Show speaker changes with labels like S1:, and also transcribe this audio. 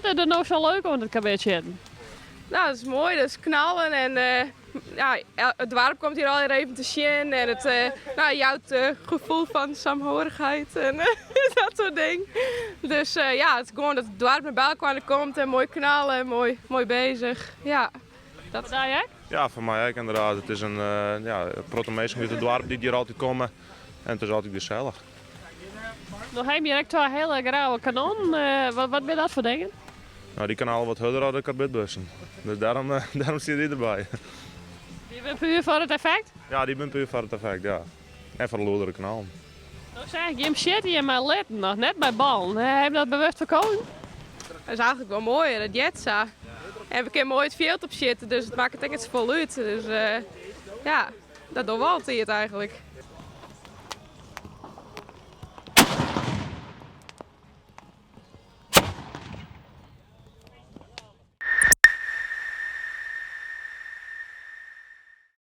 S1: Wat is er nou zo leuk om het cabaretje?
S2: Nou, dat is mooi. Dat is knallen en ja, het dorp komt hier al even te zien en het jouwt gevoel van saamhorigheid en dat soort dingen. Dus ja, het is gewoon dat het dorp naar elkaar komt en mooi knallen en mooi bezig. Ja,
S1: Wat zei jij?
S3: Ja, voor mij ook inderdaad. Het is een protomeester uit het dorp die hier altijd komen. En het is altijd gezellig.
S1: Nog heb je direct een hele grauwe kanon. Wat ben dat voor dingen?
S3: Nou, die kan al wat harder dan de karbitbussen. Dus daarom zit die erbij.
S1: Je bent puur voor het effect?
S3: Ja, die ben puur voor het effect, ja. En voor de loerdere kanaal.
S1: Nou zeg ik, je shit hier maar letten nog, net bij bal. Heb je dat bewust verkozen?
S2: dat is eigenlijk wel mooi, dat jetsa. En we kunnen mooi het veld op zitten, dus het maakt het echt vol uit. Dus ja, dat doen we altijd eigenlijk.